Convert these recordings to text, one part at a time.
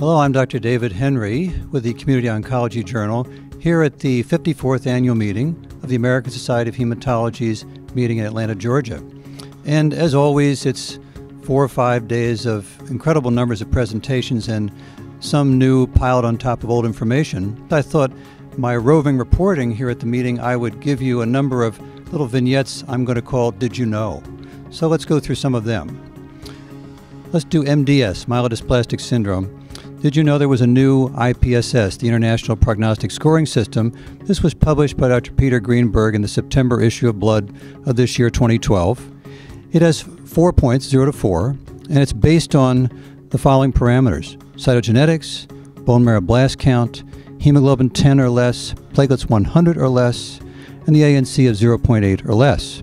Hello, I'm Dr. David Henry with the Community Oncology Journal here at the 54th annual meeting of the American Society of Hematology's meeting in Atlanta, Georgia. And as always, it's 4 or 5 days of incredible numbers of presentations and some new piled on top of old information. I thought my roving reporting here at the meeting, I would give you a number of little vignettes I'm going to call Did You Know? So let's go through some of them. Let's do MDS, Myelodysplastic Syndrome. Did you know there was a new IPSS, the International Prognostic Scoring System? This was published by Dr. Peter Greenberg in the September issue of Blood of this year, 2012. It has 4 points, 0 to 4, and it's based on the following parameters: cytogenetics, bone marrow blast count, hemoglobin 10 or less, platelets 100 or less, and the ANC of 0.8 or less.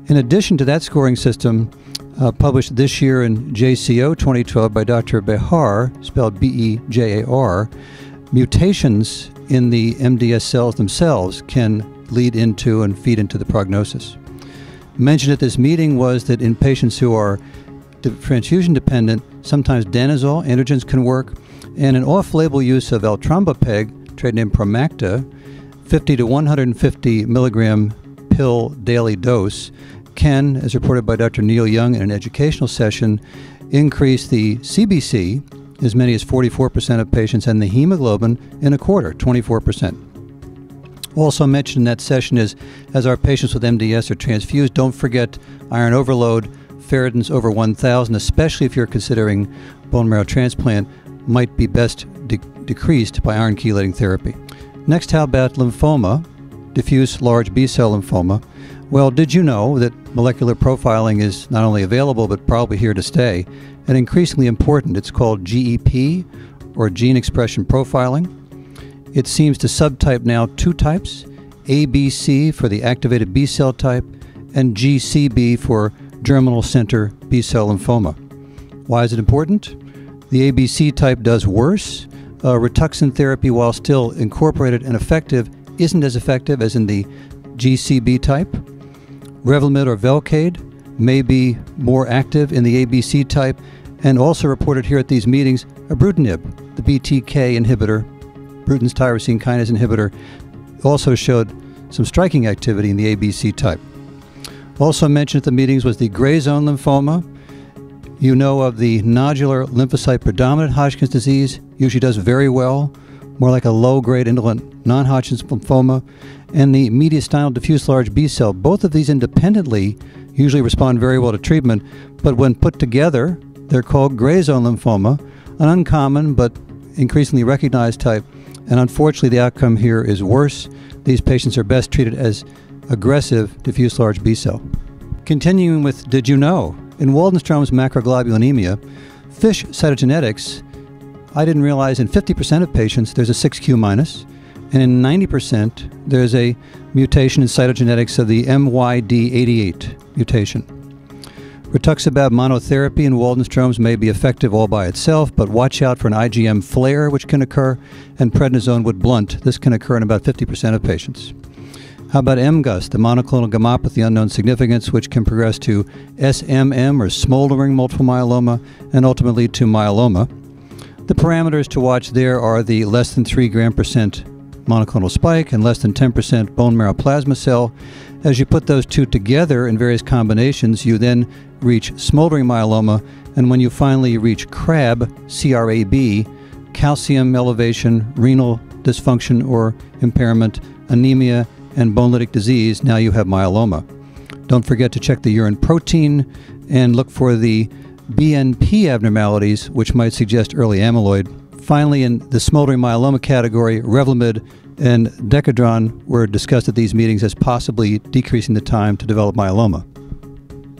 In addition to that scoring system, published this year in JCO 2012 by Dr. Behar, spelled B-E-J-A-R, mutations in the MDS cells themselves can lead into and feed into the prognosis. Mentioned at this meeting was that in patients who are transfusion dependent, sometimes danazol androgens can work, and an off-label use of eltrombopag, trade name Promacta, 50 to 150 milligram pill daily dose, can, as reported by Dr. Neil Young in an educational session, increase the CBC as many as 44% of patients and the hemoglobin in a quarter, 24%. Also mentioned in that session is, as our patients with MDS are transfused, don't forget iron overload, ferritins over 1,000, especially if you're considering bone marrow transplant, might be best decreased by iron chelating therapy. Next, how about lymphoma, diffuse large B-cell lymphoma? Well, did you know that molecular profiling is not only available but probably here to stay, and increasingly important? It's called GEP, or gene expression profiling. It seems to subtype now 2 types, ABC for the activated B-cell type and GCB for germinal center B-cell lymphoma. Why is it important? The ABC type does worse. Rituxan therapy, while still incorporated and effective, isn't as effective as in the GCB type. Revlimid or Velcade may be more active in the ABC type, and also reported here at these meetings, ibrutinib, the BTK inhibitor, Bruton's tyrosine kinase inhibitor, also showed some striking activity in the ABC type. Also mentioned at the meetings was the gray zone lymphoma. You know of the nodular lymphocyte predominant Hodgkin's disease, usually does very well, more like a low-grade indolent non-Hodgkin's lymphoma, and the mediastinal diffuse large B-cell. Both of these independently usually respond very well to treatment, but when put together, they're called gray zone lymphoma, an uncommon but increasingly recognized type, and unfortunately the outcome here is worse. These patients are best treated as aggressive diffuse large B-cell. Continuing with Did You Know? In Waldenstrom's macroglobulinemia, FISH cytogenetics, I didn't realize in 50% of patients there's a 6q minus, and in 90% there's a mutation in cytogenetics of the MYD88 mutation. Rituximab monotherapy in Waldenstrom's may be effective all by itself, but watch out for an IgM flare which can occur, and prednisone would blunt. This can occur in about 50% of patients. How about MGUS, the monoclonal gammopathy unknown significance, which can progress to SMM or smoldering multiple myeloma and ultimately to myeloma? The parameters to watch there are the less than 3 gram percent monoclonal spike and less than 10% bone marrow plasma cell. As you put those two together in various combinations, you then reach smoldering myeloma, and when you finally reach CRAB, C-R-A-B, calcium elevation, renal dysfunction or impairment, anemia, and bone lytic disease, now you have myeloma. Don't forget to check the urine protein and look for the BNP abnormalities, which might suggest early amyloid. Finally, in the smoldering myeloma category, Revlimid and Decadron were discussed at these meetings as possibly decreasing the time to develop myeloma.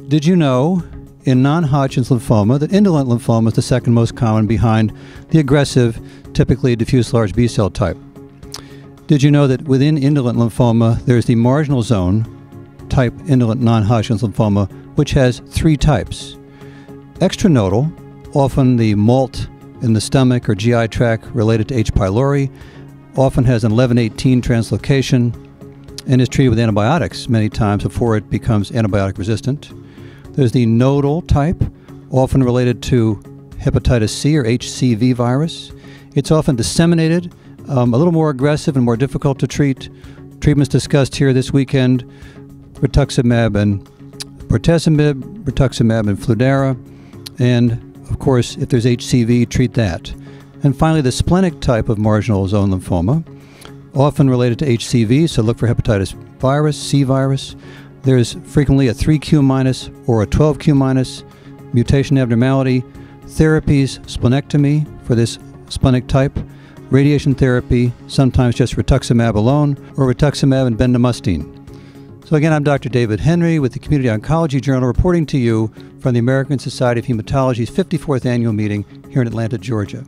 Did you know in non-Hodgkin's lymphoma that indolent lymphoma is the second most common behind the aggressive, typically diffuse large B-cell type? Did you know that within indolent lymphoma, there's the marginal zone type indolent non-Hodgkin's lymphoma, which has 3 types. Extranodal, often the MALT in the stomach or GI tract related to H. pylori, often has an 11-18 translocation and is treated with antibiotics many times before it becomes antibiotic resistant. There's the nodal type, often related to hepatitis C or HCV virus. It's often disseminated, a little more aggressive and more difficult to treat. Treatments discussed here this weekend: rituximab and bortezomib, rituximab and Fludara, and of course, if there's HCV, treat that. And finally, the splenic type of marginal zone lymphoma, often related to HCV, so look for hepatitis virus, C virus. There's frequently a 3q- or a 12q- mutation abnormality, therapies, splenectomy for this splenic type, radiation therapy, sometimes just rituximab alone, or rituximab and bendamustine. So again, I'm Dr. David Henry with the Community Oncology Journal, reporting to you from the American Society of Hematology's 54th annual meeting here in Atlanta, Georgia.